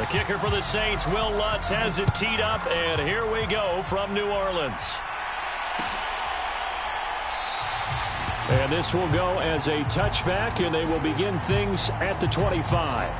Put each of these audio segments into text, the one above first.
kicker for the Saints, Will Lutz, has it teed up, and here we go from New Orleans. And this will go as a touchback, and they will begin things at the 25.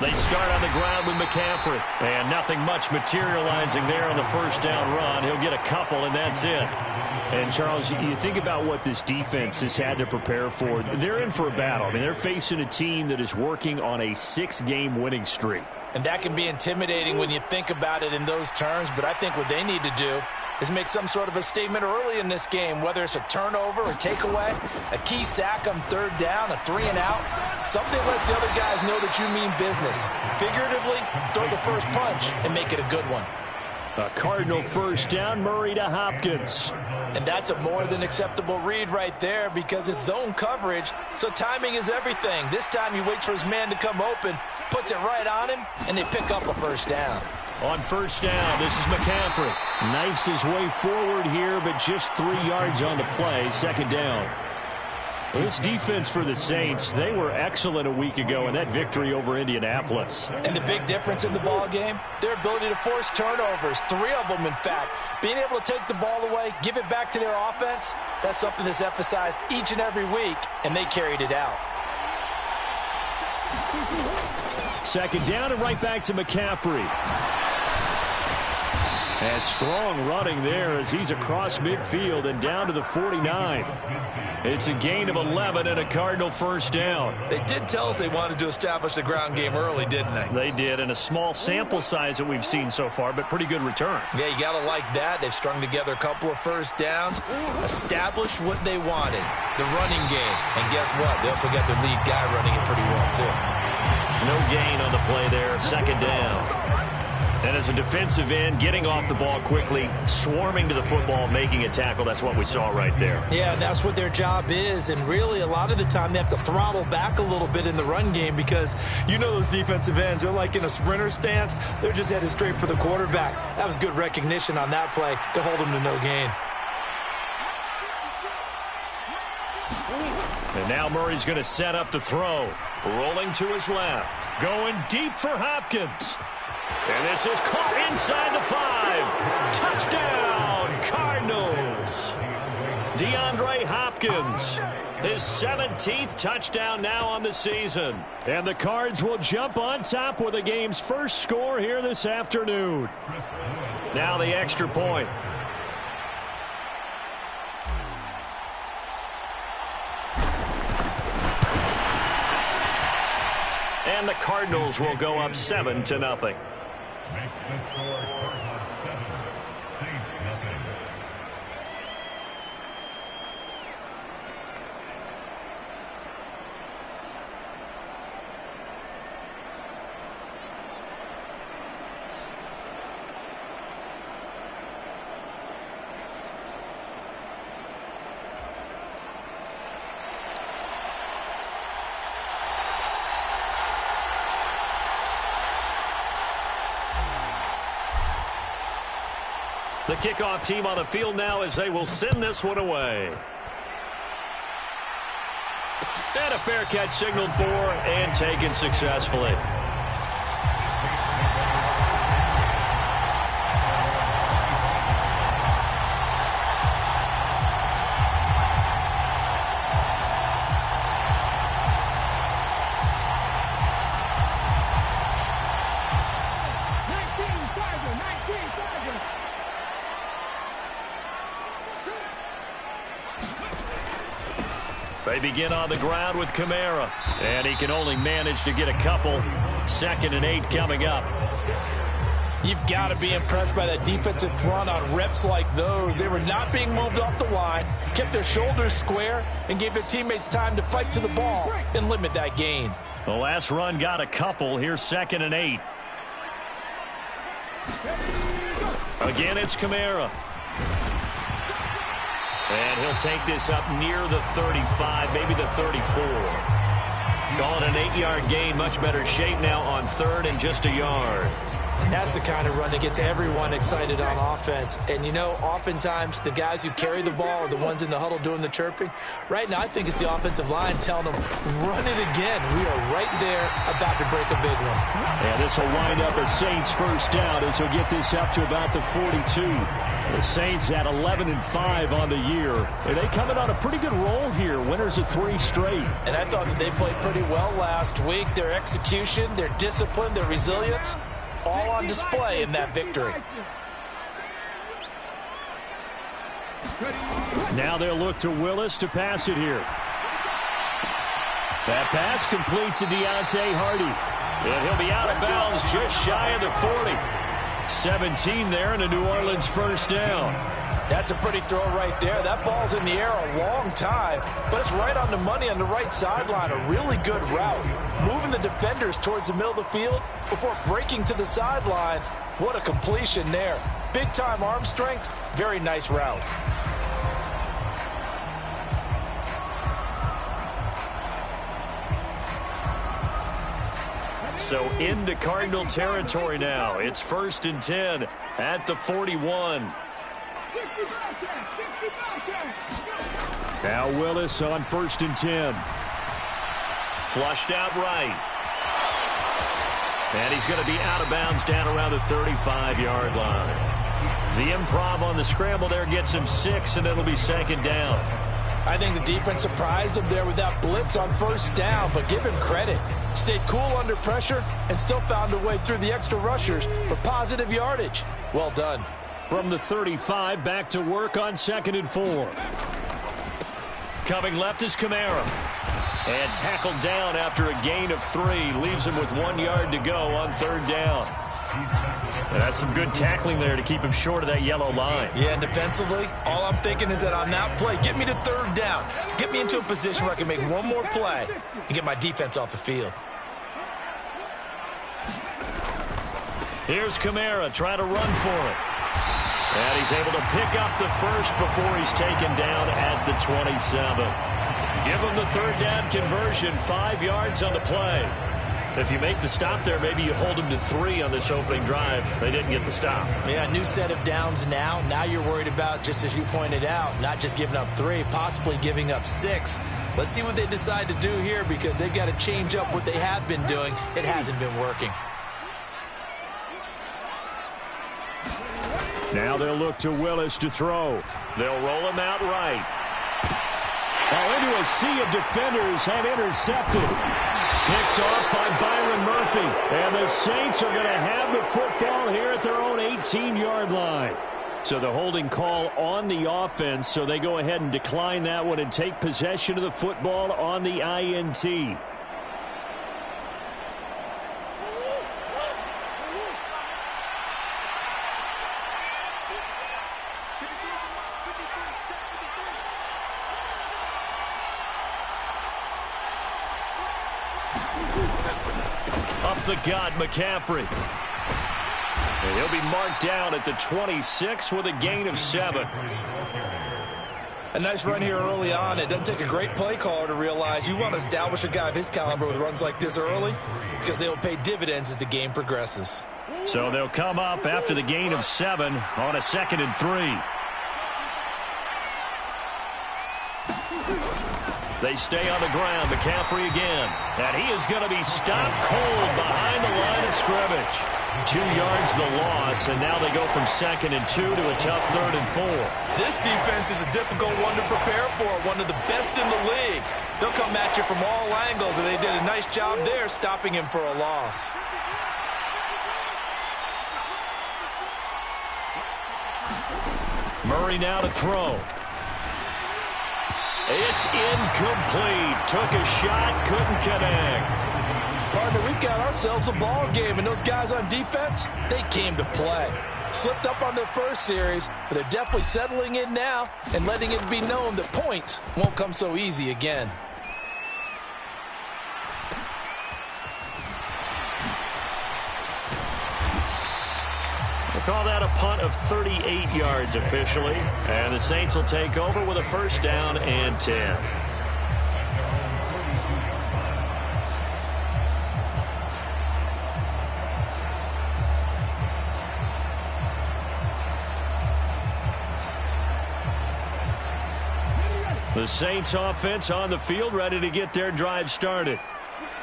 They start on the ground with McCaffrey. And nothing much materializing there on the first down run. He'll get a couple, and that's it. And, Charles, you think about what this defense has had to prepare for. They're in for a battle. I mean, they're facing a team that is working on a 6-game winning streak. And that can be intimidating when you think about it in those terms. But I think what they need to do is make some sort of a statement early in this game, whether it's a turnover or takeaway, a key sack on third down, a 3-and-out, something lets the other guys know that you mean business. Figuratively, throw the first punch and make it a good one. A Cardinal first down, Murray to Hopkins. And that's a more than acceptable read right there because it's zone coverage, so timing is everything. This time he waits for his man to come open, puts it right on him, and they pick up a first down. On first down, this is McCaffrey. Knifes his way forward here, but just 3 yards on the play. Second down. This defense for the Saints, they were excellent a week ago in that victory over Indianapolis. And the big difference in the ball game, their ability to force turnovers, 3 of them in fact. Being able to take the ball away, give it back to their offense, that's something that's emphasized each and every week, and they carried it out. Second down and right back to McCaffrey. And strong running there as he's across midfield and down to the 49. It's a gain of 11 and a Cardinal first down. They did tell us they wanted to establish the ground game early, didn't they? They did, and a small sample size that we've seen so far, but pretty good return. Yeah, you got to like that. They've strung together a couple of first downs, established what they wanted, the running game. And guess what? They also got their lead guy running it pretty well, too. No gain on the play there, second down. And as a defensive end, getting off the ball quickly, swarming to the football, making a tackle, that's what we saw right there. Yeah, that's what their job is. And really, a lot of the time, they have to throttle back a little bit in the run game because you know those defensive ends, they're like in a sprinter stance. They're just headed straight for the quarterback. That was good recognition on that play to hold them to no gain. And now Murray's going to set up the throw. Rolling to his left. Going deep for Hopkins. And this is caught inside the 5. Touchdown, Cardinals. DeAndre Hopkins, his 17th touchdown now on the season. And the Cards will jump on top with the game's first score here this afternoon. Now the extra point. And the Cardinals will go up 7-0. Makes the score Cardinals 7, Saints nothing. The kickoff team on the field now as they will send this one away. And a fair catch signaled for and taken successfully. They begin on the ground with Kamara, and he can only manage to get a couple. 2nd and 8 coming up. You've got to be impressed by that defensive front on reps like those. They were not being moved off the line, kept their shoulders square, and gave their teammates time to fight to the ball and limit that gain. The last run got a couple. Here's 2nd and 8. Again, it's Kamara. And he'll take this up near the 35, maybe the 34. Call it an 8-yard gain. Much better shape now on 3rd and just a yard. That's the kind of run that gets everyone excited on offense. And, you know, oftentimes the guys who carry the ball are the ones in the huddle doing the chirping. Right now, I think it's the offensive line telling them, run it again. We are right there about to break a big one. And this will wind up a Saints first down as he'll get this up to about the 42. The Saints at 11-5 on the year. And they come in on a pretty good roll here. Winners of 3 straight. And I thought that they played pretty well last week. Their execution, their discipline, their resilience, all on display in that victory. Now they'll look to Willis to pass it here. That pass complete to Deontay Hardy. And he'll be out of bounds just shy of the 40. 17 there and a New Orleans first down. That's a pretty throw right there. That ball's in the air a long time, but it's right on the money on the right sideline. A really good route. Moving the defenders towards the middle of the field before breaking to the sideline. What a completion there. Big-time arm strength. Very nice route. So into Cardinal territory now. It's 1st and 10 at the 41. Now Willis on 1st and 10. Flushed out right. And he's going to be out of bounds down around the 35-yard line. The improv on the scramble there gets him 6, and it'll be 2nd down. I think the defense surprised him there with that blitz on 1st down, but give him credit. Stayed cool under pressure and still found a way through the extra rushers for positive yardage. Well done. From the 35, back to work on 2nd and 4. Coming left is Kamara. And tackled down after a gain of 3. Leaves him with 1 yard to go on 3rd down. And that's some good tackling there to keep him short of that yellow line. Yeah, and defensively, all I'm thinking is that on that play, get me to 3rd down. Get me into a position where I can make one more play and get my defense off the field. Here's Kamara trying to run for it. And he's able to pick up the first before he's taken down at the 27. Give him the 3rd down conversion, 5 yards on the play. If you make the stop there, maybe you hold them to 3 on this opening drive. They didn't get the stop. Yeah, new set of downs now. Now you're worried about, just as you pointed out, not just giving up 3, possibly giving up 6. Let's see what they decide to do here because they've got to change up what they have been doing. It hasn't been working. Now they'll look to Willis to throw. They'll roll him out right. Oh, into a sea of defenders and intercepted. Picked off by Byron Murphy. And the Saints are going to have the football here at their own 18-yard line. So the holding call on the offense, so they go ahead and decline that one and take possession of the football on the INT. Up the gut, McCaffrey. And he'll be marked down at the 26 with a gain of 7. A nice run here early on. It doesn't take a great play caller to realize you want to establish a guy of his caliber with runs like this early because they will pay dividends as the game progresses. So they'll come up after the gain of 7 on a 2nd and 3. They stay on the ground. McCaffrey again. And he is going to be stopped cold behind the line of scrimmage. 2 yards the loss, and now they go from 2nd and 2 to a tough 3rd and 4. This defense is a difficult one to prepare for, one of the best in the league. They'll come at you from all angles, and they did a nice job there stopping him for a loss. Murray now to throw. It's incomplete. Took a shot, couldn't connect. Partner, we've got ourselves a ball game, and those guys on defense, they came to play. Slipped up on their first series, but they're definitely settling in now and letting it be known that points won't come so easy again. We'll call that a punt of 38 yards officially, and the Saints will take over with a first down and 10. The Saints offense on the field, ready to get their drive started.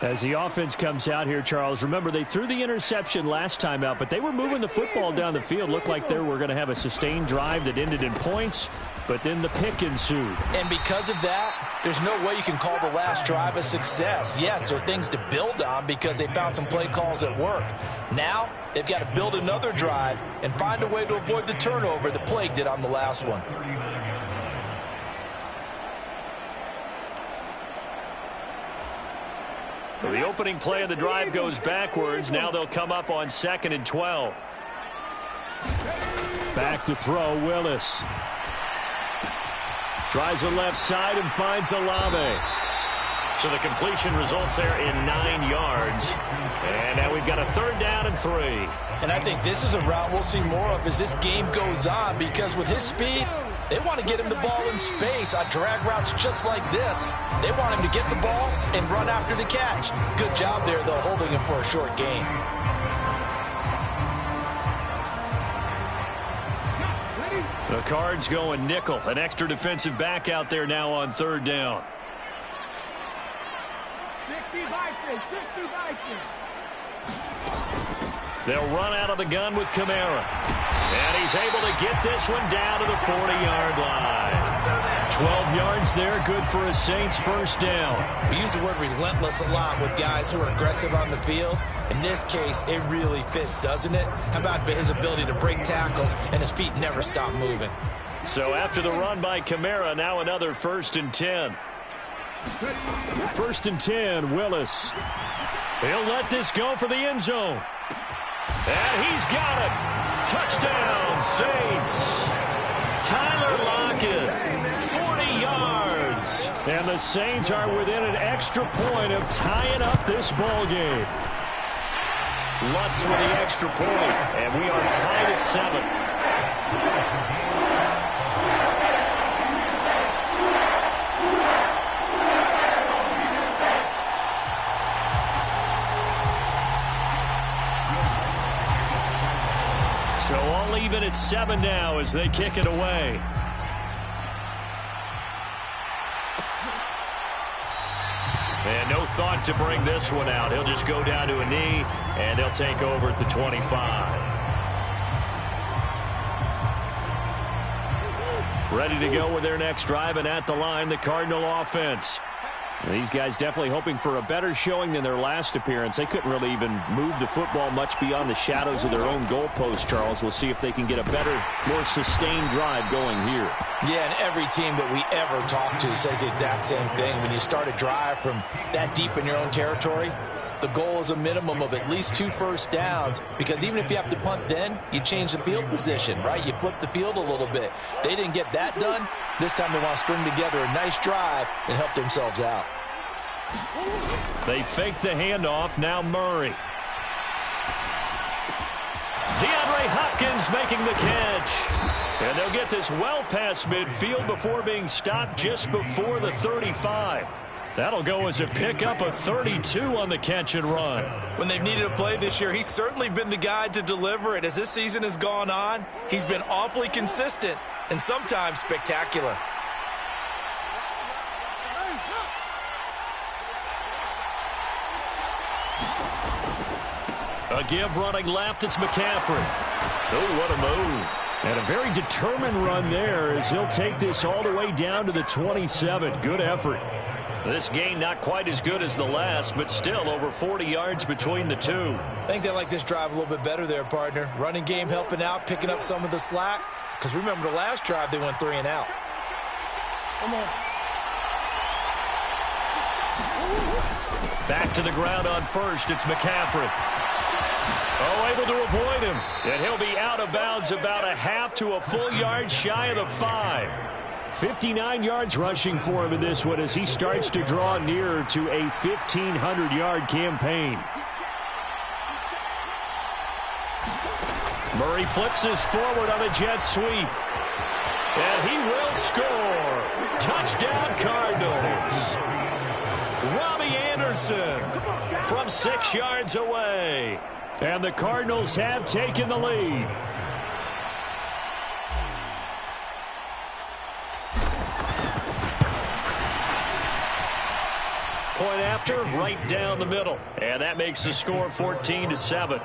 As the offense comes out here, Charles, remember they threw the interception last time out, but they were moving the football down the field. Looked like they were going to have a sustained drive that ended in points, but then the pick ensued. And because of that, there's no way you can call the last drive a success. Yes, there are things to build on because they found some play calls that work. Now, they've got to build another drive and find a way to avoid the turnover that plagued it on the last one. So the opening play of the drive goes backwards. Now they'll come up on 2nd and 12. Back to throw, Willis. Tries the left side and finds Olave. So the completion results there in 9 yards. And now we've got a 3rd down and 3. And I think this is a route we'll see more of as this game goes on, because with his speed, they want to get him the ball in space on drag routes just like this. They want him to get the ball and run after the catch. Good job there, though, holding him for a short gain. The Cards going nickel. An extra defensive back out there now on 3rd down. They'll run out of the gun with Kamara. And he's able to get this one down to the 40-yard line. 12 yards there, good for a Saints first down. We use the word relentless a lot with guys who are aggressive on the field. In this case, it really fits, doesn't it? How about his ability to break tackles and his feet never stop moving? So after the run by Kamara, now another 1st and 10. 1st and 10, Willis. He'll let this go for the end zone. And he's got it. Touchdown, Saints. Tyler Lockett, 40 yards. And the Saints are within an extra point of tying up this ball game. Lutz with the extra point, and we are tied at 7. So all even at 7 now as they kick it away. And no thought to bring this one out. He'll just go down to a knee, and they'll take over at the 25. Ready to go with their next drive, and at the line, the Cardinal offense. These guys definitely hoping for a better showing than their last appearance. They couldn't really even move the football much beyond the shadows of their own goalpost, Charles. We'll see if they can get a better, more sustained drive going here. Yeah, and every team that we ever talk to says the exact same thing. When you start a drive from that deep in your own territory, the goal is a minimum of at least 2 first downs, because even if you have to punt then, you change the field position, right? You flip the field a little bit. They didn't get that done. This time they want to string together a nice drive and help themselves out. They fake the handoff. Now Murray. DeAndre Hopkins making the catch. And they'll get this well past midfield before being stopped just before the 35. That'll go as a pickup of 32 on the catch and run. When they've needed a play this year, he's certainly been the guy to deliver it. As this season has gone on, he's been awfully consistent and sometimes spectacular. A give running left, it's McCaffrey. Oh, what a move. And a very determined run there as he'll take this all the way down to the 27. Good effort. This game not quite as good as the last, but still over 40 yards between the two. I think they like this drive a little bit better there, partner. Running game helping out, picking up some of the slack. Because remember the last drive, they went 3 and out. Come on. Back to the ground on first. It's McCaffrey. Oh, able to avoid him. And he'll be out of bounds about a half to a full yard shy of the 5. 59 yards rushing for him in this one as he starts to draw nearer to a 1,500-yard campaign. Murray flips his forward on a jet sweep. And he will score. Touchdown, Cardinals. Robbie Anderson from 6 yards away. And the Cardinals have taken the lead. Point after, right down the middle. And that makes the score 14-7.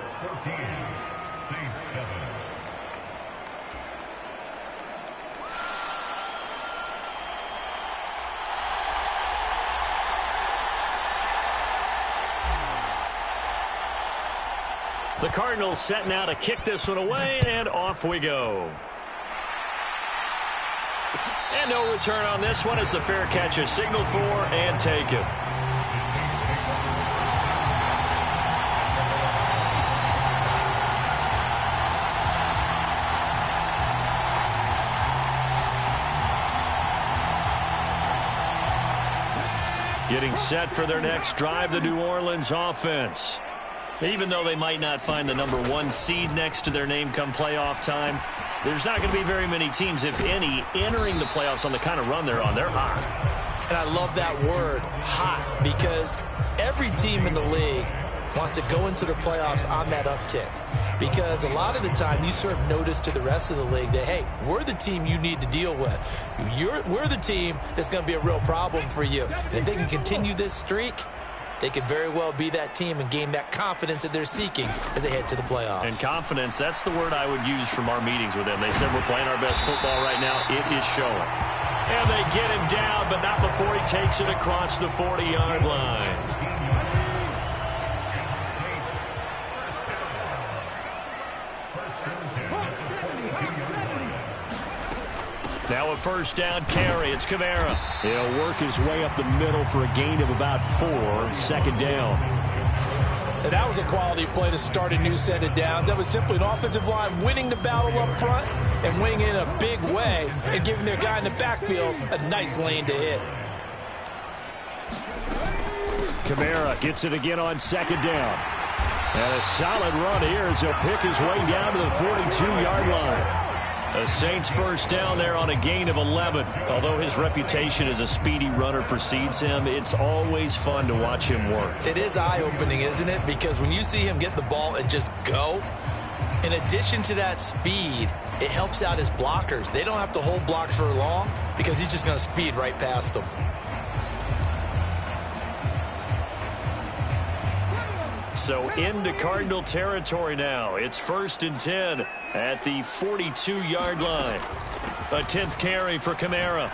The Cardinals setting out to kick this one away, and off we go. And no return on this one as the fair catch is signaled for and taken. Getting set for their next drive, the New Orleans offense. Even though they might not find the #1 seed next to their name come playoff time, there's not going to be very many teams, if any, entering the playoffs on the kind of run they're on. They're hot. And I love that word, hot, because every team in the league wants to go into the playoffs on that uptick. Because a lot of the time you serve notice to the rest of the league that, hey, we're the team you need to deal with. We're the team that's going to be a real problem for you. And if they can continue this streak, they could very well be that team and gain that confidence that they're seeking as they head to the playoffs. And confidence, that's the word I would use from our meetings with them. They said we're playing our best football right now. It is showing. And they get him down, but not before he takes it across the 40-yard line. Now a first down carry. It's Kamara. He'll work his way up the middle for a gain of about 4. Second down. And that was a quality play to start a new set of downs. That was simply an offensive line winning the battle up front and winning it in a big way and giving their guy in the backfield a nice lane to hit. Kamara gets it again on second down. And a solid run here as he'll pick his way down to the 42-yard line. The Saints first down there on a gain of 11. Although his reputation as a speedy runner precedes him, it's always fun to watch him work. It is eye-opening, isn't it? Because when you see him get the ball and just go, in addition to that speed, it helps out his blockers. They don't have to hold blocks for long because he's just going to speed right past them. So into Cardinal territory now. It's 1st and 10 at the 42-yard line. A 10th carry for Kamara.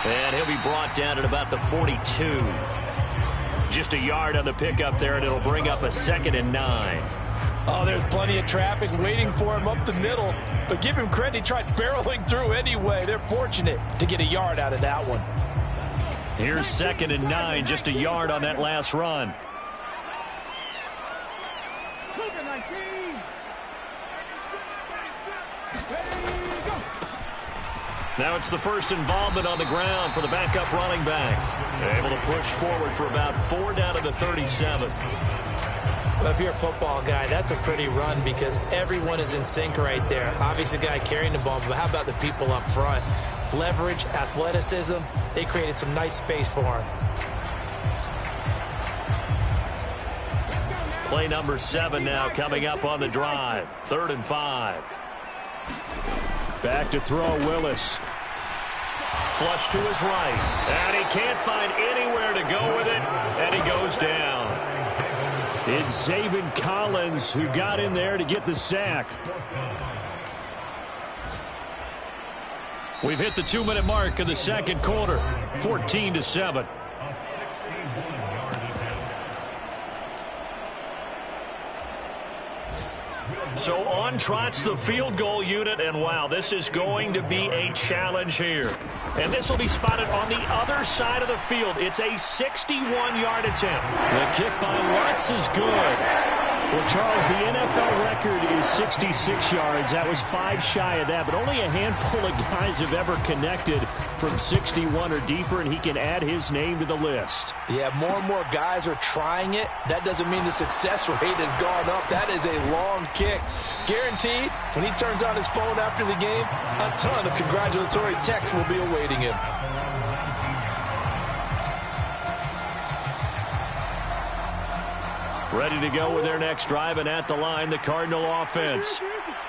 And he'll be brought down at about the 42. Just a yard on the pickup there, and it'll bring up a 2nd and 9. Oh, there's plenty of traffic waiting for him up the middle. But give him credit, he tried barreling through anyway. They're fortunate to get a yard out of that one. Here's 2nd and 9, just a yard on that last run. Now it's the first involvement on the ground for the backup running back. Able to push forward for about 4 down to the 37. Well, if you're a football guy, that's a pretty run because everyone is in sync right there. Obviously, the guy carrying the ball, but how about the people up front? Leverage, athleticism, they created some nice space for him. Play number 7 now coming up on the drive. 3rd and 5. Back to throw, Willis. Flush to his right. And he can't find anywhere to go with it. And he goes down. It's Zaven Collins who got in there to get the sack. We've hit the 2-minute mark of the second quarter. 14-7. So on trots the field goal unit, and wow, this is going to be a challenge here. And this will be spotted on the other side of the field. It's a 61-yard attempt. The kick by Lutz is good. Well, Charles, the NFL record is 66 yards. That was 5 shy of that, but only a handful of guys have ever connected from 61 or deeper, and he can add his name to the list. Yeah, more and more guys are trying it. That doesn't mean the success rate has gone up. That is a long kick. Guaranteed, when he turns on his phone after the game, a ton of congratulatory texts will be awaiting him. Ready to go with their next drive, and at the line, the Cardinal offense.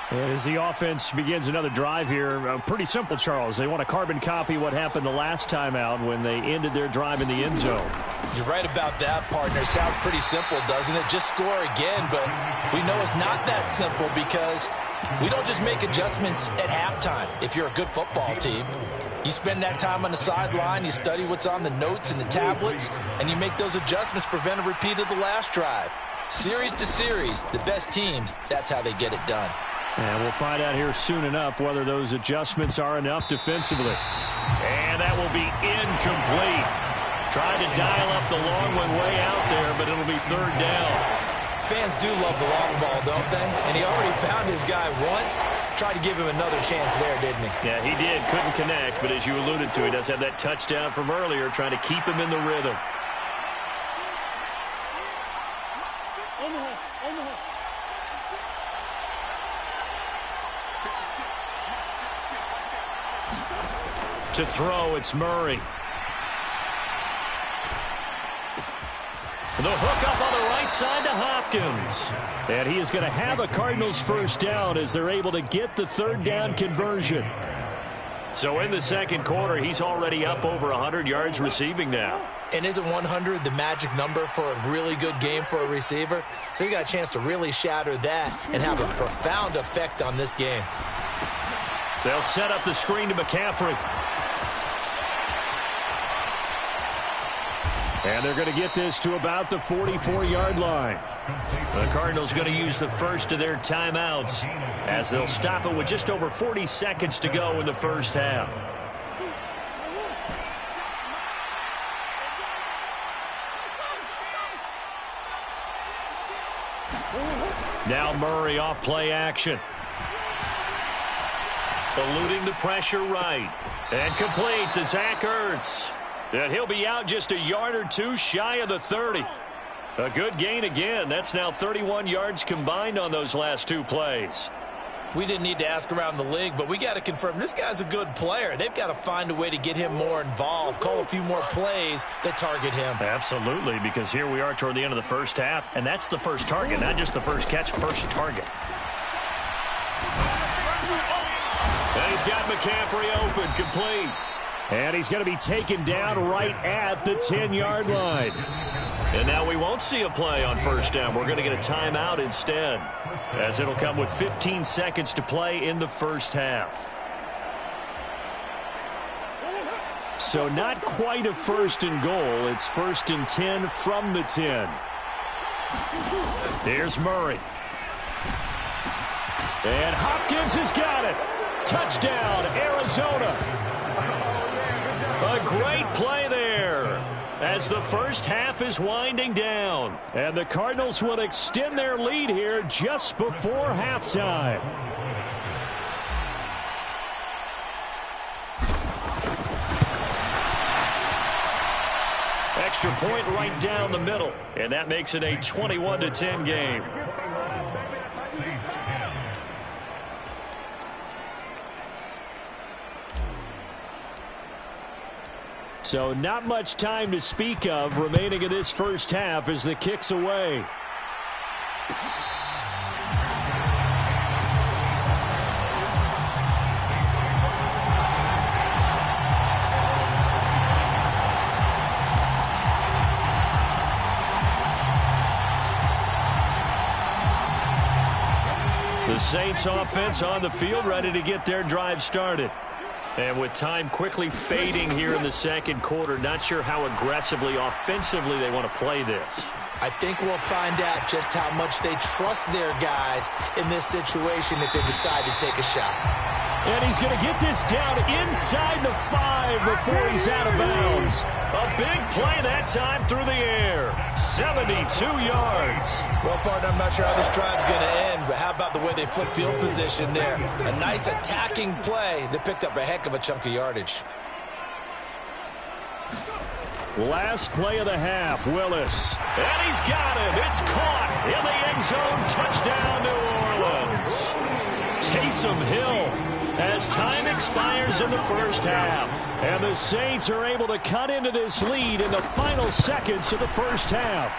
And as the offense begins another drive here, pretty simple, Charles. They want to carbon copy what happened the last time out when they ended their drive in the end zone. You're right about that, partner. Sounds pretty simple, doesn't it? Just score again, but we know it's not that simple because we don't just make adjustments at halftime. If you're a good football team, you spend that time on the sideline, you study what's on the notes and the tablets, and you make those adjustments, prevent a repeat of the last drive. Series to series, the best teams, that's how they get it done. And we'll find out here soon enough whether those adjustments are enough defensively. And that will be incomplete. Tried to dial up the long one way out there, but it'll be third down. Fans do love the long ball, don't they? And he already found his guy once. Tried to give him another chance there, didn't he? Yeah, he did. Couldn't connect, but as you alluded to, he does have that touchdown from earlier, trying to keep him in the rhythm. To throw, it's Murray. The hook up on the right side to Hopkins. And he is going to have a Cardinals first down as they're able to get the third down conversion. So in the second quarter, he's already up over 100 yards receiving now. And isn't 100 the magic number for a really good game for a receiver? So you got a chance to really shatter that and have a profound effect on this game. They'll set up the screen to McCaffrey. And they're going to get this to about the 44-yard line. The Cardinals going to use the first of their timeouts as they'll stop it with just over 40 seconds to go in the first half. Now Murray off play action. Eluding the pressure right. And complete to Zach Ertz. And he'll be out just a yard or two shy of the 30. A good gain again. That's now 31 yards combined on those last two plays. We didn't need to ask around the league, but we got to confirm this guy's a good player. They've got to find a way to get him more involved, call a few more plays that target him. Absolutely, because here we are toward the end of the first half, and that's the first target, not just the first catch, first target. And he's got McCaffrey open, complete. And he's going to be taken down right at the 10-yard line. And now we won't see a play on first down. We're going to get a timeout instead, as it'll come with 15 seconds to play in the first half. So not quite a first and goal. It's first and 10 from the 10. Here's Murray. And Hopkins has got it. Touchdown, Arizona. A great play there as the first half is winding down. And the Cardinals will extend their lead here just before halftime. Extra point right down the middle, and that makes it a 21-10 game. So not much time to speak of remaining in this first half as the kick's away. The Saints offense on the field, ready to get their drive started. And with time quickly fading here in the second quarter, not sure how aggressively, offensively they want to play this. I think we'll find out just how much they trust their guys in this situation if they decide to take a shot. And he's going to get this down inside the 5 before he's out of bounds. A big play that time through the air. 72 yards. Well, partner, I'm not sure how this drive's going to end, but how about the way they flip field position there? A nice attacking play that picked up a heck of a chunk of yardage. Last play of the half, Willis. And he's got him. It's caught in the end zone. Touchdown, New Orleans. Taysom Hill as time expires in the first half. And the Saints are able to cut into this lead in the final seconds of the first half.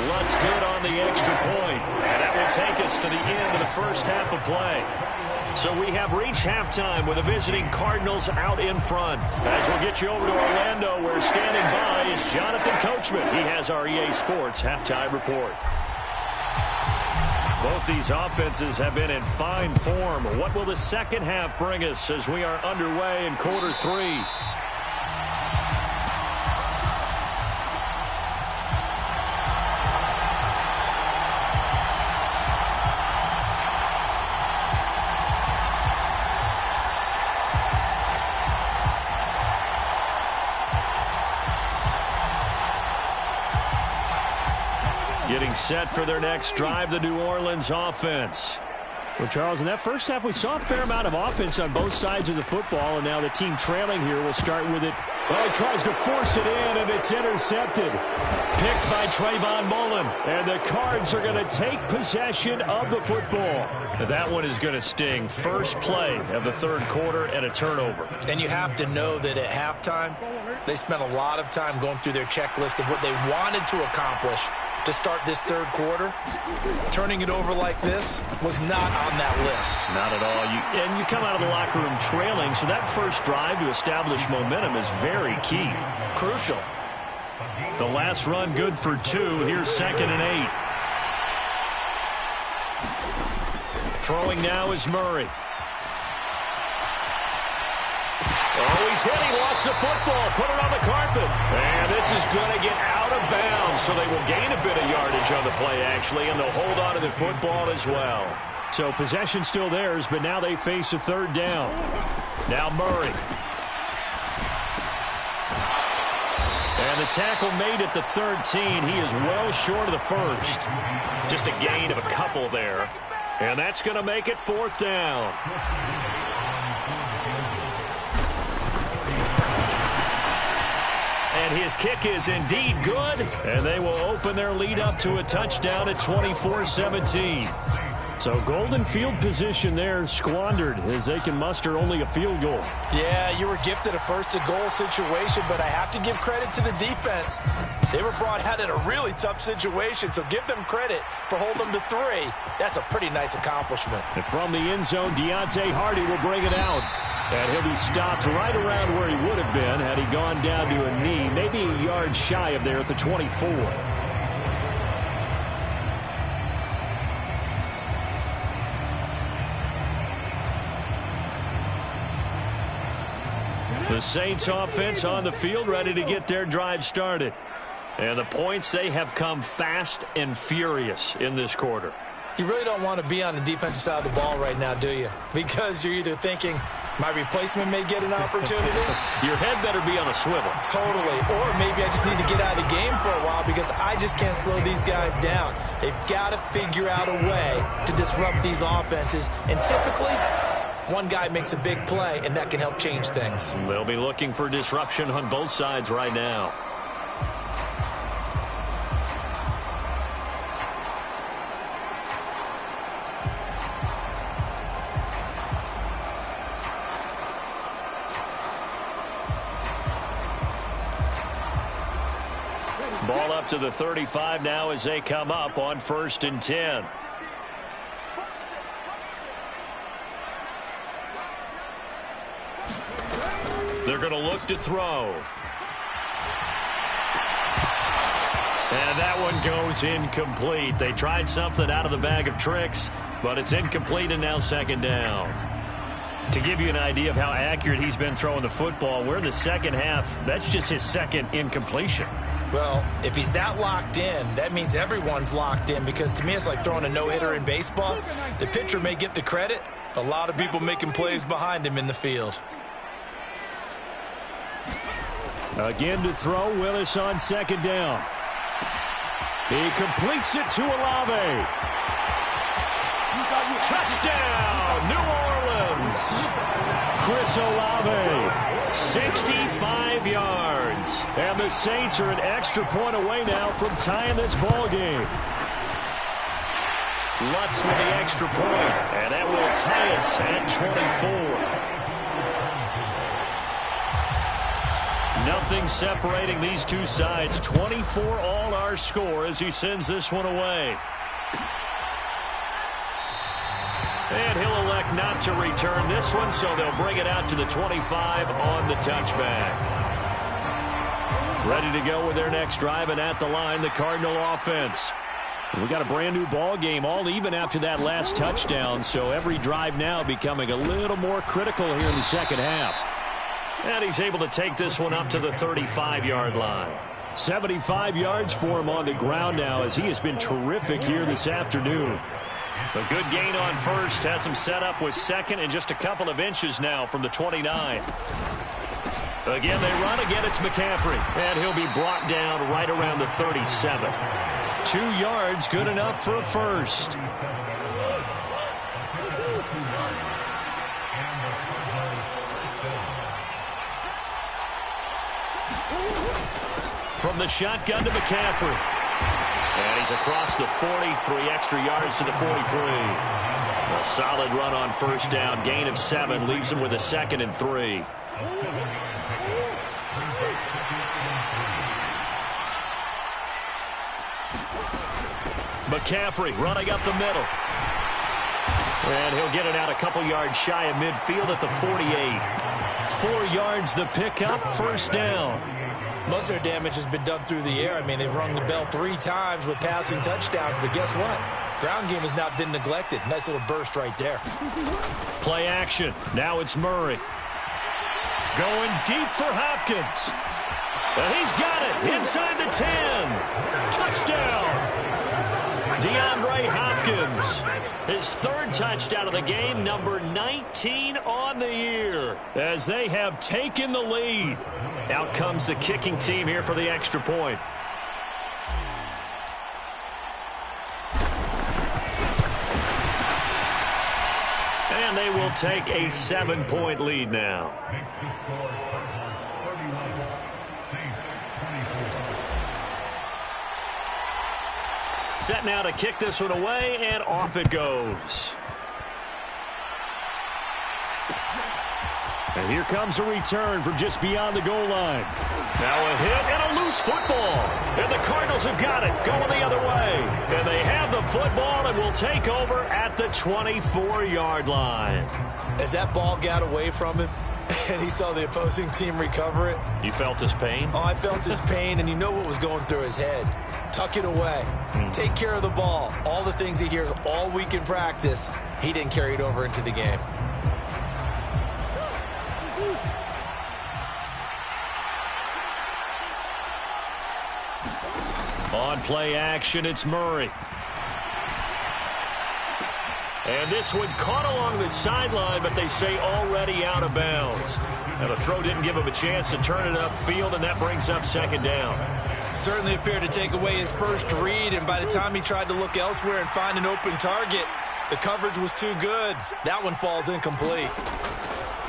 Lutz good on the extra point. And that will take us to the end of the first half of play. So we have reached halftime with the visiting Cardinals out in front. As we'll get you over to Orlando, where standing by is Jonathan Coachman. He has our EA Sports halftime report. Both these offenses have been in fine form. What will the second half bring us as we are underway in quarter 3? Getting set for their next drive, the New Orleans offense. Well, Charles, in that first half, we saw a fair amount of offense on both sides of the football, and now the team trailing here will start with it. Well, he tries to force it in, and it's intercepted. Picked by Trayvon Mullen. And the Cards are going to take possession of the football. That one is going to sting. First play of the third quarter and a turnover. And you have to know that at halftime, they spent a lot of time going through their checklist of what they wanted to accomplish to start this third quarter. Turning it over like this was not on that list. Not at all. And you come out of the locker room trailing, so that first drive to establish momentum is very key. Crucial. The last run good for 2. Here's 2nd and 8. Throwing now is Murray. Oh, he's hit. He lost the football. Put it on the carpet. And this is going to get out of bounds, so they will gain a bit of yardage on the play, actually, and they'll hold on to the football as well. So possession still theirs, but now they face a third down. Now Murray. And the tackle made at the 13. He is well short of the first. Just a gain of a couple there. And that's going to make it 4th down. And his kick is indeed good. And they will open their lead up to a touchdown at 24-17. So golden field position there squandered as they can muster only a field goal. Yeah, you were gifted a first-and-goal situation, but I have to give credit to the defense. They were brought out in a really tough situation, so give them credit for holding them to 3. That's a pretty nice accomplishment. And from the end zone, Deontay Hardy will bring it out. And he'll be stopped right around where he would have been had he gone down to a knee, maybe a yard shy of there at the 24. The Saints offense on the field, ready to get their drive started. And the points, they have come fast and furious in this quarter. You really don't want to be on the defensive side of the ball right now, do you? Because you're either thinking, my replacement may get an opportunity. Your head better be on a swivel. Totally. Or maybe I just need to get out of the game for a while because I just can't slow these guys down. They've got to figure out a way to disrupt these offenses. And typically, one guy makes a big play, and that can help change things. They'll be looking for disruption on both sides right now. Ball up to the 35 now as they come up on 1st and 10. They're going to look to throw. And that one goes incomplete. They tried something out of the bag of tricks, but it's incomplete and now 2nd down. To give you an idea of how accurate he's been throwing the football, we're in the second half. That's just his second incompletion. Well, if he's that locked in, that means everyone's locked in, because to me it's like throwing a no-hitter in baseball. The pitcher may get the credit, a lot of people making plays behind him in the field. Again to throw, Willis on second down. He completes it to Olave. Touchdown, New Orleans. Chris Olave, 65 yards. and the Saints are an extra point away now from tying this ball game. Lutz with the extra point, and that will tie us at 24. Nothing separating these two sides. 24 all our score as he sends this one away. And he'll elect not to return this one, so they'll bring it out to the 25 on the touchback. Ready to go with their next drive, and at the line, the Cardinal offense. We got a brand new ball game, all even after that last touchdown, so every drive now becoming a little more critical here in the second half. And he's able to take this one up to the 35-yard line. 75 yards for him on the ground now, as he has been terrific here this afternoon. A good gain on first, has him set up with second and just a couple of inches now from the 29. Again, they run. Again, it's McCaffrey. And he'll be brought down right around the 37. 2 yards, good enough for a first. From the shotgun to McCaffrey. And he's across the 40, 3 extra yards to the 43. A solid run on first down, gain of 7, leaves him with a 2nd and 3. McCaffrey running up the middle. And he'll get it out a couple yards shy of midfield at the 48. 4 yards the pickup, first down. Most of their damage has been done through the air. I mean, they've rung the bell 3 times with passing touchdowns, but guess what? Ground game has not been neglected. Nice little burst right there. Play action. Now it's Murray. Going deep for Hopkins. And he's got it inside the 10. Touchdown. DeAndre Hopkins. His 3rd touchdown of the game, number 19 on the year, as they have taken the lead. Out comes the kicking team here for the extra point. And they will take a 7-point lead now. Makes the score Cardinals 31, Saints 24. Set now to kick this one away, and off it goes. And here comes a return from just beyond the goal line. Now a hit and a loose football. And the Cardinals have got it, going the other way. And they have the football and will take over at the 24-yard line. As that ball got away from him and he saw the opposing team recover it. You felt his pain? Oh, I felt his pain, and you know what was going through his head. Tuck it away. Take care of the ball. All the things he hears all week in practice, he didn't carry it over into the game. On play action, it's Murray. And this one caught along the sideline, but they say already out of bounds. And the throw didn't give him a chance to turn it upfield, and that brings up 2nd down. Certainly appeared to take away his first read, and by the time he tried to look elsewhere and find an open target, the coverage was too good. That one falls incomplete.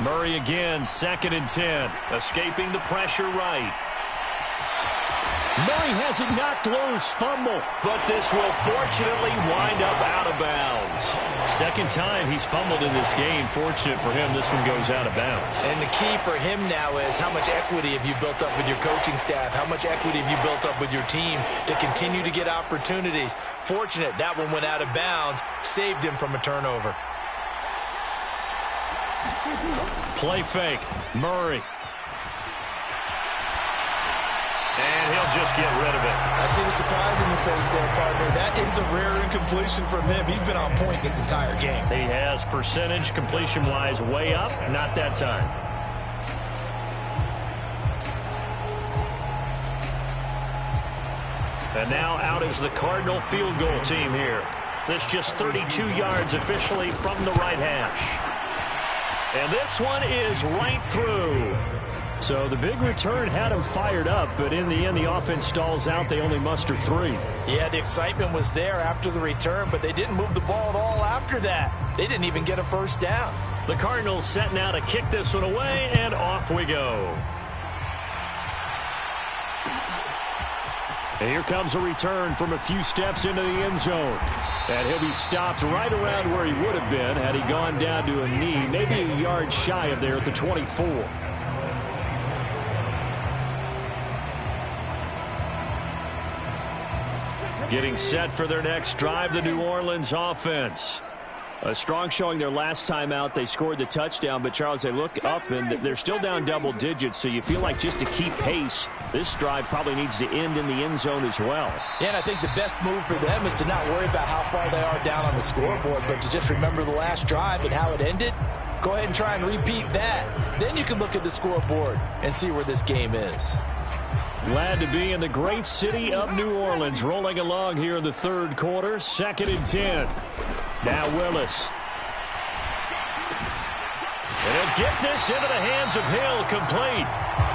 Murray again, 2nd and 10. Escaping the pressure right. Murray has it knocked loose, fumble. But this will fortunately wind up out of bounds. 2nd time he's fumbled in this game. Fortunate for him, this one goes out of bounds. And the key for him now is how much equity have you built up with your coaching staff? How much equity have you built up with your team to continue to get opportunities? Fortunate that one went out of bounds, saved him from a turnover. Play fake, Murray. And he'll they'll just get rid of it. I see the surprise in your face there, partner. That is a rare incompletion from him. He's been on point this entire game. He has percentage completion-wise way up. Not that time. And now out is the Cardinal field goal team here. This just 32 yards officially from the right hash. And this one is right through. So the big return had him fired up, but in the end, the offense stalls out. They only muster 3. Yeah, the excitement was there after the return, but they didn't move the ball at all after that. They didn't even get a first down. The Cardinals set now to kick this one away, and off we go. And here comes a return from a few steps into the end zone. And he'll be stopped right around where he would have been had he gone down to a knee, maybe a yard shy of there at the 24. Getting set for their next drive, the New Orleans offense. A strong showing their last time out. They scored the touchdown, but, Charles, they look up, and they're still down double digits, so you feel like just to keep pace, this drive probably needs to end in the end zone as well. Yeah, and I think the best move for them is to not worry about how far they are down on the scoreboard, but to just remember the last drive and how it ended. Go ahead and try and repeat that. Then you can look at the scoreboard and see where this game is. Glad to be in the great city of New Orleans, rolling along here in the third quarter. 2nd and 10. Now Willis. And he'll get this into the hands of Hill, complete.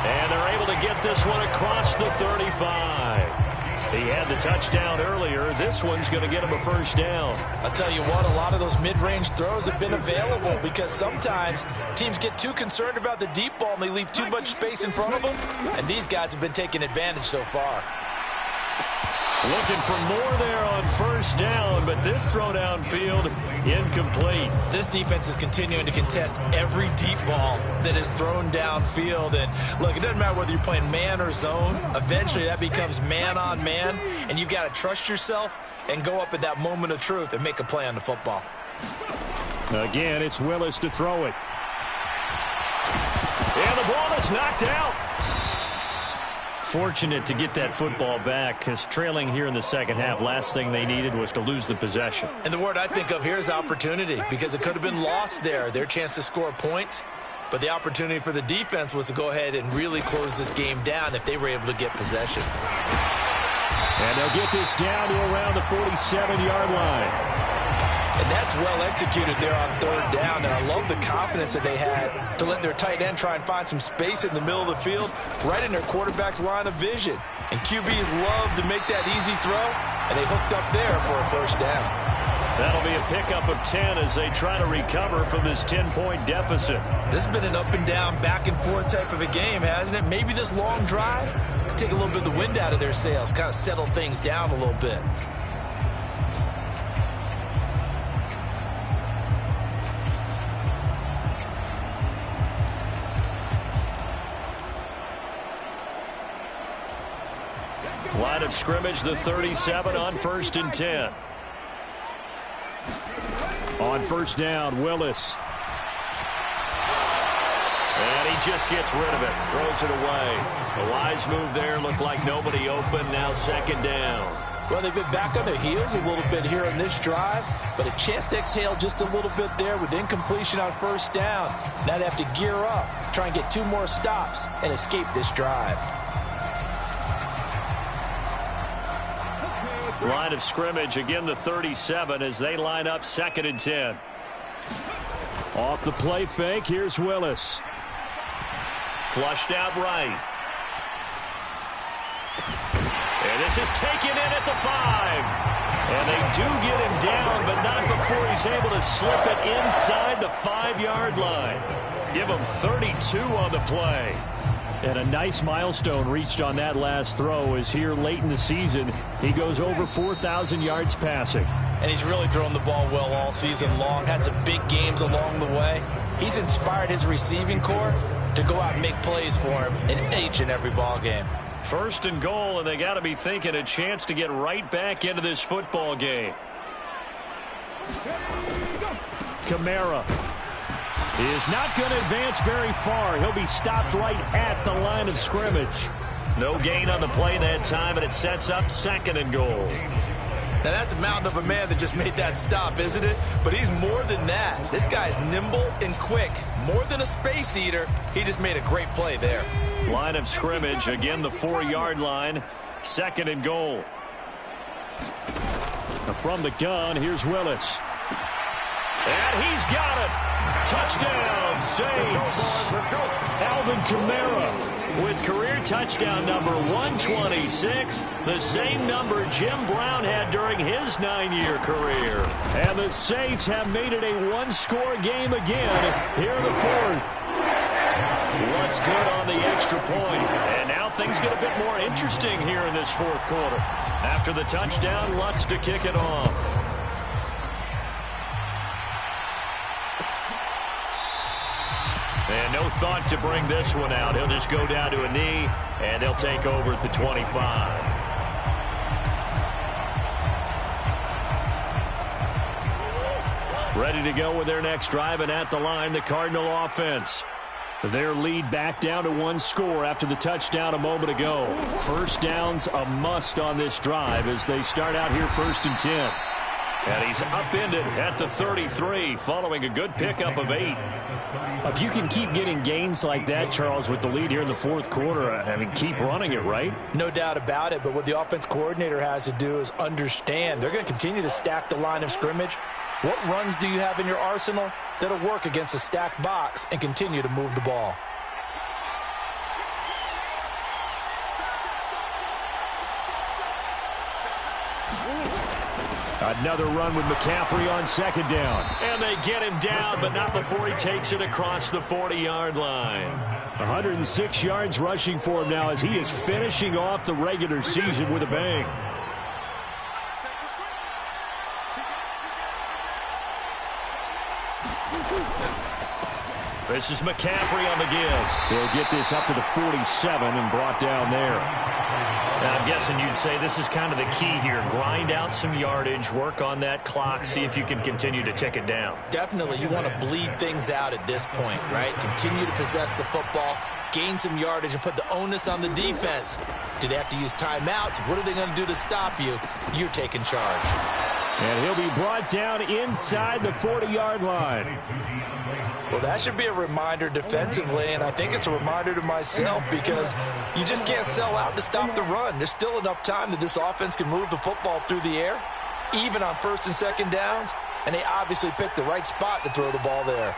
And they're able to get this one across the 35. He had the touchdown earlier. This one's going to get him a first down. I'll tell you what, a lot of those mid-range throws have been available because sometimes teams get too concerned about the deep ball and they leave too much space in front of them. And these guys have been taking advantage so far. Looking for more there on first down, but this throw downfield incomplete. This defense is continuing to contest every deep ball that is thrown downfield. And look, it doesn't matter whether you're playing man or zone. Eventually that becomes man on man, and you've got to trust yourself and go up at that moment of truth and make a play on the football. Again, it's Willis to throw it. And the ball is knocked out. Fortunate to get that football back, because trailing here in the second half, last thing they needed was to lose the possession. And the word I think of here is opportunity, because it could have been lost there, their chance to score points. But the opportunity for the defense was to go ahead and really close this game down if they were able to get possession. And they'll get this down to around the 47-yard line. And that's well executed there on third down. And I love the confidence that they had to let their tight end try and find some space in the middle of the field, right in their quarterback's line of vision. And QBs love to make that easy throw, and they hooked up there for a first down. That'll be a pickup of 10 as they try to recover from this 10-point deficit. This has been an up-and-down, back-and-forth type of a game, hasn't it? Maybe this long drive could take a little bit of the wind out of their sails, kind of settle things down a little bit. Line of scrimmage, the 37 on 1st and 10. On first down, Willis. And he just gets rid of it, throws it away. A wise move there, looked like nobody open, now 2nd down. Well, they've been back on their heels a little bit here on this drive, but a chance to exhale just a little bit there with incompletion on first down. Now they have to gear up, try and get 2 more stops and escape this drive. Line of scrimmage, again the 37 as they line up 2nd and 10. Off the play fake, here's Willis. Flushed out right. And this is taken in at the 5. And they do get him down, but not before he's able to slip it inside the 5-yard line. Give him 32 on the play. And a nice milestone reached on that last throw is here late in the season. He goes over 4,000 yards passing. And he's really thrown the ball well all season long. Had some big games along the way. He's inspired his receiving corps to go out and make plays for him in each and every ball game. 1st and goal, and they got to be thinking a chance to get right back into this football game. Kamara is not going to advance very far. He'll be stopped right at the line of scrimmage. No gain on the play that time, and it sets up 2nd and goal. Now, that's a mountain of a man that just made that stop, isn't it? But he's more than that. This guy's nimble and quick. More than a space eater, he just made a great play there. Line of scrimmage, again the 4-yard line. 2nd and goal. From the gun, here's Willis. And he's got it. Touchdown, Saints. Alvin Kamara with career touchdown number 126, the same number Jim Brown had during his 9-year career. And the Saints have made it a one-score game again here in the 4th. What's good on the extra point. And now things get a bit more interesting here in this 4th quarter. After the touchdown, Lutz to kick it off. And no thought to bring this one out. He'll just go down to a knee, and they'll take over at the 25. Ready to go with their next drive, and at the line, the Cardinal offense. Their lead back down to 1 score after the touchdown a moment ago. First down's a must on this drive as they start out here 1st and 10. And he's upended at the 33 following a good pickup of 8. If you can keep getting gains like that, Charles, with the lead here in the 4th quarter, I mean, keep running it, right? No doubt about it, but what the offense coordinator has to do is understand. They're going to continue to stack the line of scrimmage. What runs do you have in your arsenal that'll work against a stacked box and continue to move the ball? Another run with McCaffrey on 2nd down. And they get him down, but not before he takes it across the 40-yard line. 106 yards rushing for him now as he is finishing off the regular season with a bang. This is McCaffrey on the give. He'll get this up to the 47 and brought down there. Now, I'm guessing you'd say this is kind of the key here. Grind out some yardage, work on that clock, see if you can continue to tick it down. Definitely, you want to bleed things out at this point, right? Continue to possess the football, gain some yardage, and put the onus on the defense. Do they have to use timeouts? What are they going to do to stop you? You're taking charge. And he'll be brought down inside the 40-yard line. Well, that should be a reminder defensively, and I think it's a reminder to myself because you just can't sell out to stop the run. There's still enough time that this offense can move the football through the air, even on 1st and 2nd downs, and they obviously picked the right spot to throw the ball there.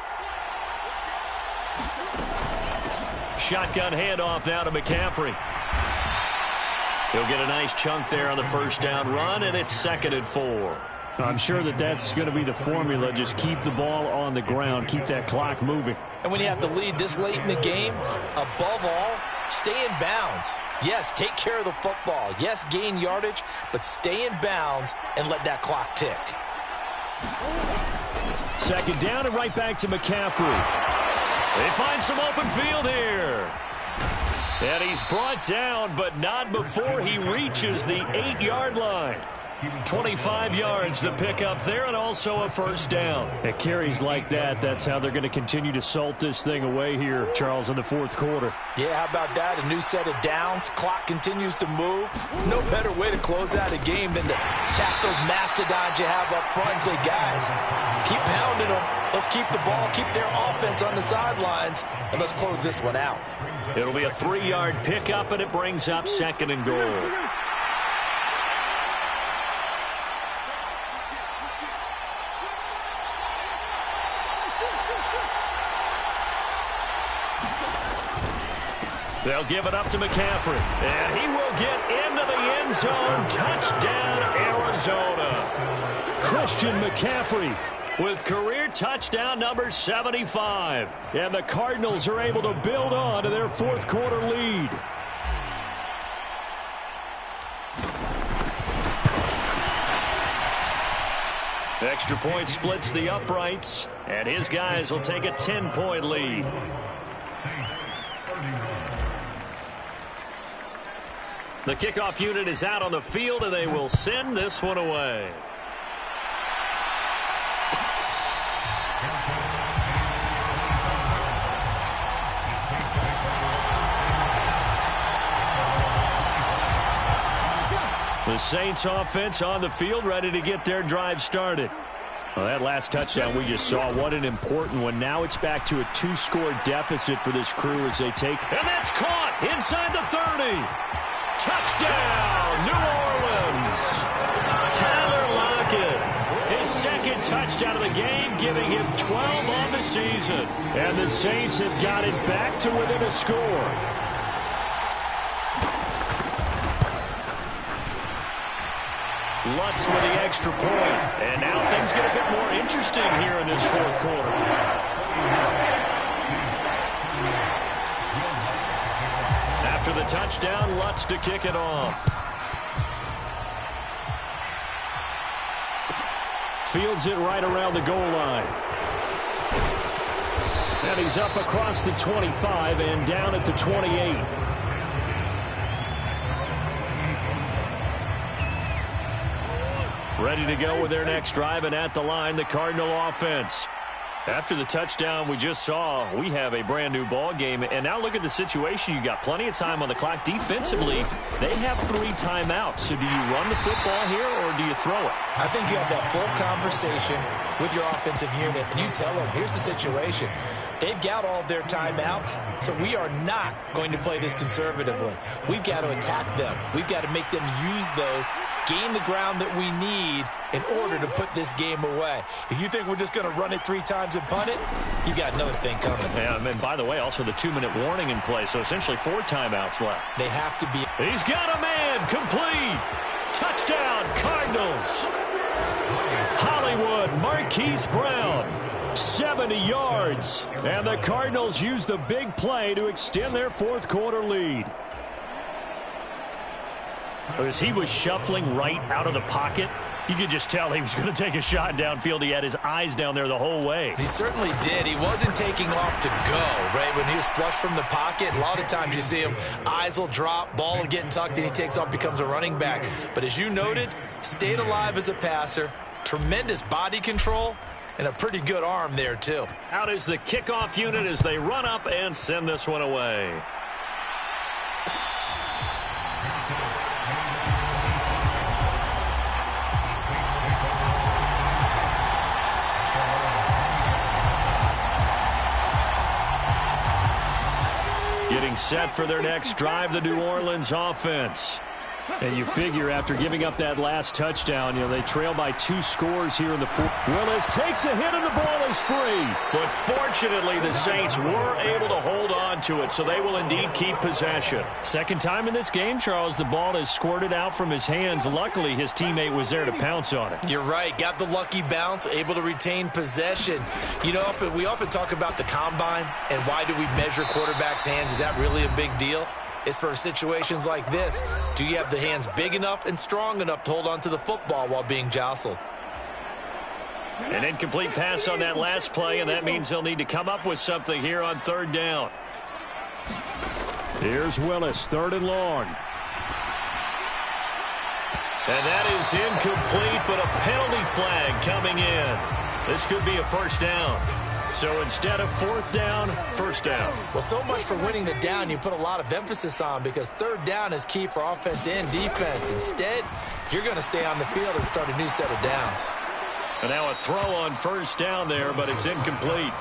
Shotgun handoff now to McCaffrey. He'll get a nice chunk there on the 1st down run, and it's 2nd and 4. I'm sure that that's going to be the formula. Just keep the ball on the ground. Keep that clock moving. And when you have the lead this late in the game, above all, stay in bounds. Yes, take care of the football. Yes, gain yardage, but stay in bounds and let that clock tick. 2nd down and right back to McCaffrey. They find some open field here. And he's brought down, but not before he reaches the 8-yard line. 25 yards the pickup there, and also a 1st down. At carries like that, that's how they're going to continue to salt this thing away here, Charles, in the 4th quarter. Yeah, how about that? A new set of downs. Clock continues to move. No better way to close out a game than to tap those mastodons you have up front and say, guys, keep pounding them. Let's keep the ball, keep their offense on the sidelines, and let's close this one out. It'll be a 3-yard pickup, and it brings up 2nd and goal. They'll give it up to McCaffrey, and he will get into the end zone. Touchdown, Arizona. Christian McCaffrey with career touchdown number 75. And the Cardinals are able to build on to their 4th quarter lead. Extra point splits the uprights, and his guys will take a 10-point lead. The kickoff unit is out on the field, and they will send this one away. The Saints offense on the field, ready to get their drive started. Well, that last touchdown we just saw, what an important one. Now it's back to a 2-score deficit for this crew as they take. And that's caught inside the 30. Touchdown, New Orleans. Tyler Lockett, his second touchdown of the game, giving him 12 on the season. And the Saints have got it back to within a score. Lutz with the extra point. And now things get a bit more interesting here in this fourth quarter. After the touchdown, Lutz to kick it off. Fields it right around the goal line. And he's up across the 25 and down at the 28. Ready to go with their next drive, and at the line, the Cardinal offense. After the touchdown we just saw, we have a brand new ball game. And now look at the situation. You got plenty of time on the clock. Defensively, they have 3 timeouts. So do you run the football here or do you throw it? I think you have that full conversation with your offensive unit, and you tell them, here's the situation. They've got all their timeouts, so we are not going to play this conservatively. We've got to attack them. We've got to make them use those, gain the ground that we need in order to put this game away. If you think we're just going to run it 3 times and punt it, you got another thing coming. Yeah, and by the way, also the 2-minute warning in play, so essentially 4 timeouts left. They have to be. He's got a man, complete. Touchdown, Cardinals. Hollywood, Marquise Brown, 70 yards. And the Cardinals use the big play to extend their fourth quarter lead. As he was shuffling right out of the pocket, you could just tell he was going to take a shot downfield. He had his eyes down there the whole way. He certainly did. He wasn't taking off to go, right? When he was flush from the pocket, a lot of times you see him, eyes will drop, ball will get tucked, and he takes off, becomes a running back. But as you noted, stayed alive as a passer, tremendous body control, and a pretty good arm there, too. Out is the kickoff unit as they run up and send this one away. Getting set for their next drive, the New Orleans offense. And you figure after giving up that last touchdown, they trail by 2 scores here in the fourth. Willis takes a hit and the ball is free. But fortunately, the Saints were able to hold on to it, so they will indeed keep possession. Second time in this game, Charles, the ball has squirted out from his hands. Luckily, his teammate was there to pounce on it. You're right. Got the lucky bounce, able to retain possession. We often talk about the combine and why do we measure quarterbacks' hands. Is that really a big deal? It's for situations like this. Do you have the hands big enough and strong enough to hold on to the football while being jostled? An incomplete pass on that last play, and that means they'll need to come up with something here on 3rd down. Here's Willis, 3rd and long. And that is incomplete, but a penalty flag coming in. This could be a 1st down. So instead of 4th down, 1st down. Well, so much for winning the down you put a lot of emphasis on because 3rd down is key for offense and defense. Instead, you're going to stay on the field and start a new set of downs. And now a throw on 1st down there, but it's incomplete.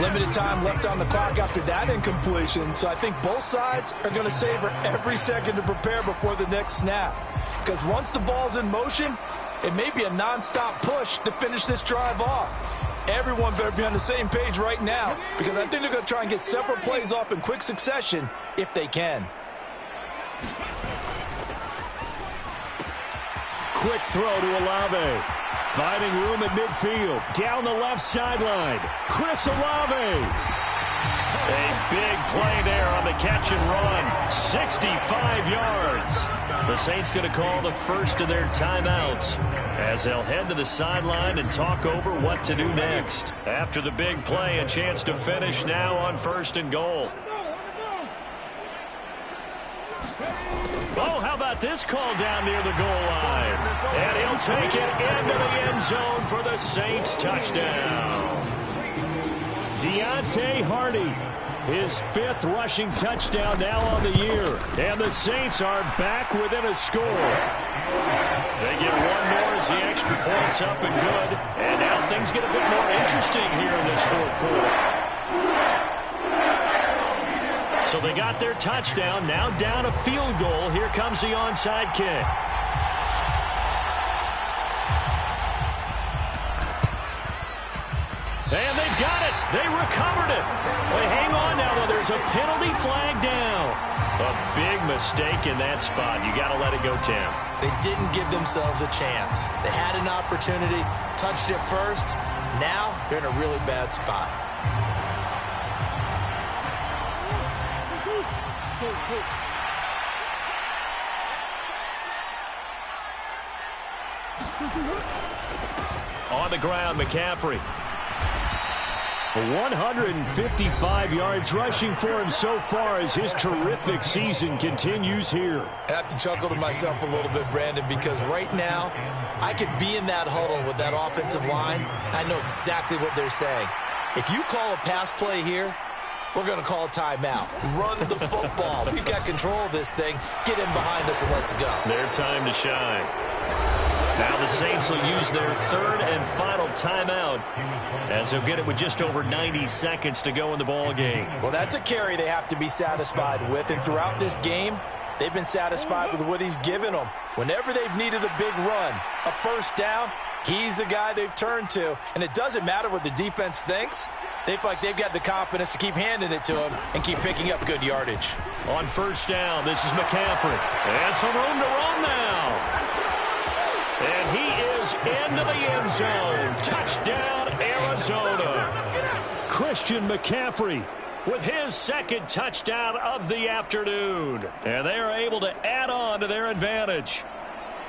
Limited time left on the clock after that incompletion, so I think both sides are going to savor every second to prepare before the next snap. Because once the ball's in motion, it may be a nonstop push to finish this drive off. Everyone better be on the same page right now because I think they're going to try and get several plays off in quick succession if they can. Quick throw to Olave. Finding room at midfield. Down the left sideline. Chris Olave. A big play there on the catch and run. 65 yards. The Saints going to call the first of their timeouts as they'll head to the sideline and talk over what to do next. After the big play, a chance to finish now on 1st and goal. Oh, how about this call down near the goal line? And he'll take it into the end zone for the Saints touchdown. Deontay Hardy His 5th rushing touchdown now on the year. And the Saints are back within a score. They get one more as the extra point's up and good. And now things get a bit more interesting here in this 4th quarter. So they got their touchdown, now down a field goal. Here comes the onside kick. And they've got it. They recovered it. They hang on now, though. There's a penalty flag down. A big mistake in that spot. You got to let it go, Tim. They didn't give themselves a chance. They had an opportunity, touched it first. Now they're in a really bad spot. On the ground, McCaffrey. 155 yards rushing for him so far as his terrific season continues here. I have to chuckle to myself a little bit, Brandon, because right now I could be in that huddle with that offensive line. I know exactly what they're saying. If you call a pass play here, we're going to call a timeout. Run the football. We've got control of this thing. Get in behind us and let's go. Their time to shine. Now the Saints will use their 3rd and final timeout as they'll get it with just over 90 seconds to go in the ball game. Well, that's a carry they have to be satisfied with. And throughout this game, they've been satisfied with what he's given them. Whenever they've needed a big run, a first down, he's the guy they've turned to. And it doesn't matter what the defense thinks. They feel like they've got the confidence to keep handing it to him and keep picking up good yardage. On first down, this is McCaffrey. And some room to run now. And he is into the end zone. Touchdown, Arizona. Christian McCaffrey with his 2nd touchdown of the afternoon. And they are able to add on to their advantage.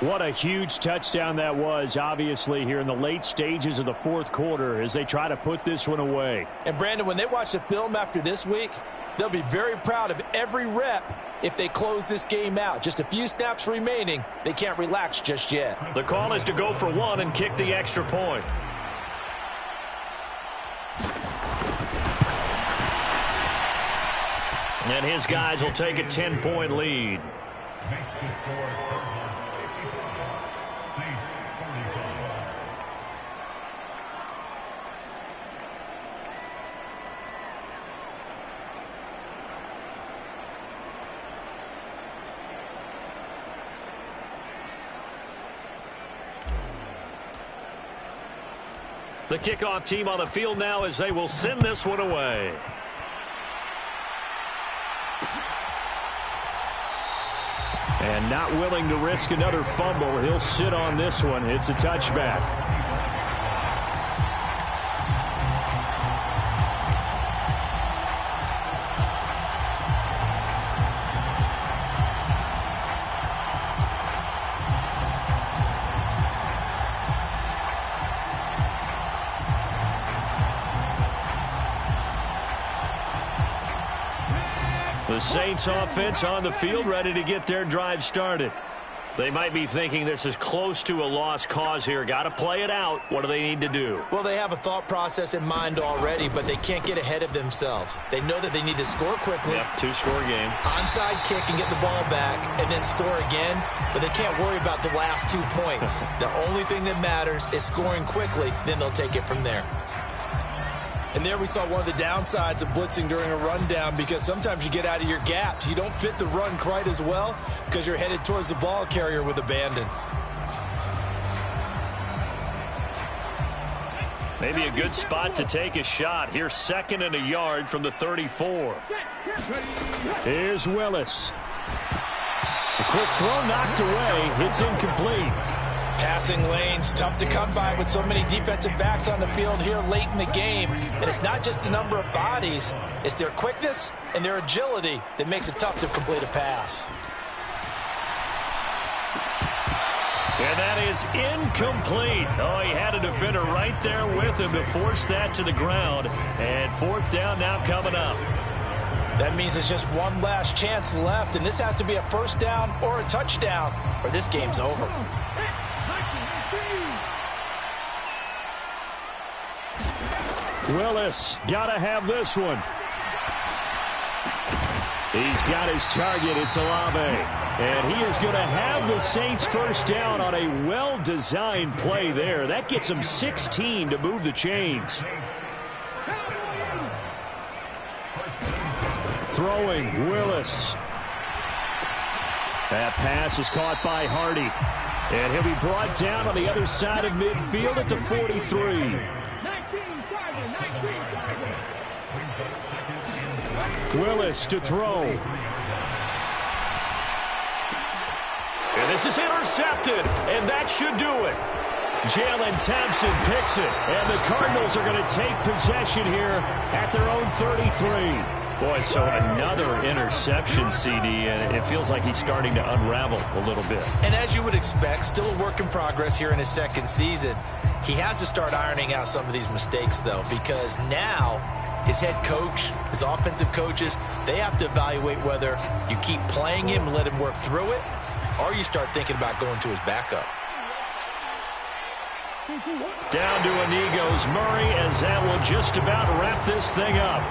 What a huge touchdown that was, obviously, here in the late stages of the 4th quarter as they try to put this one away. And, Brandon, when they watch the film after this week, they'll be very proud of every rep if they close this game out. Just a few snaps remaining. They can't relax just yet. The call is to go for 1 and kick the extra point. And his guys will take a 10-point lead. Makes the score Cardinals 55, Saints 45. The kickoff team on the field now as they will send this one away. And not willing to risk another fumble. He'll sit on this one. It's a touchback. The Saints offense on the field ready to get their drive started. They might be thinking this is close to a lost cause here. Got to play it out. What do they need to do? Well, they have a thought process in mind already, but they can't get ahead of themselves. They know that they need to score quickly. Yep, 2-score game. Onside kick and get the ball back and then score again, but they can't worry about the last 2 points. The only thing that matters is scoring quickly, then they'll take it from there. And there we saw one of the downsides of blitzing during a rundown, because sometimes you get out of your gaps. You don't fit the run quite as well because you're headed towards the ball carrier with abandon. Maybe a good spot to take a shot. Here's 2nd and a yard from the 34. Here's Willis. A quick throw knocked away. It's incomplete. Passing lanes, tough to come by with so many defensive backs on the field here late in the game. And it's not just the number of bodies, it's their quickness and their agility that makes it tough to complete a pass. And that is incomplete. Oh, he had a defender right there with him to force that to the ground. And 4th down now coming up. That means there's just one last chance left, and this has to be a first down or a touchdown, or this game's over. Willis, gotta have this one. He's got his target. It's Olave. And he is going to have the Saints first down on a well-designed play there. That gets him 16 to move the chains. Throwing, Willis. That pass is caught by Hardy. And he'll be brought down on the other side of midfield at the 43. Willis to throw. And this is intercepted, and that should do it. Jalen Thompson picks it, and the Cardinals are going to take possession here at their own 33. Boy, so another interception, CD, and it feels like he's starting to unravel a little bit. And as you would expect, still a work in progress here in his second season. He has to start ironing out some of these mistakes, though, because now his head coach, his offensive coaches, they have to evaluate whether you keep playing him and let him work through it, or you start thinking about going to his backup. Down to a knee goes Murray, as that will just about wrap this thing up.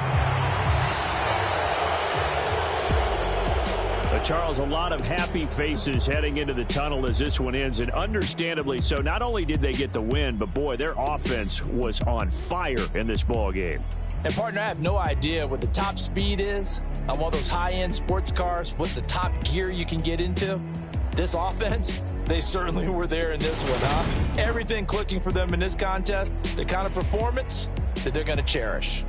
Charles, a lot of happy faces heading into the tunnel as this one ends, and understandably so. Not only did they get the win, but boy, their offense was on fire in this ball game. And partner, I have no idea what the top speed is on one of those high-end sports cars. What's the top gear you can get into? This offense, they certainly were there in this one, huh? Everything clicking for them in this contest, the kind of performance that they're going to cherish.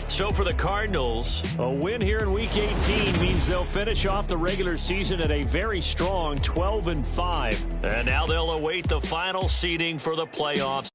So for the Cardinals, a win here in Week 18 means they'll finish off the regular season at a very strong 12-5. and now they'll await the final seeding for the playoffs.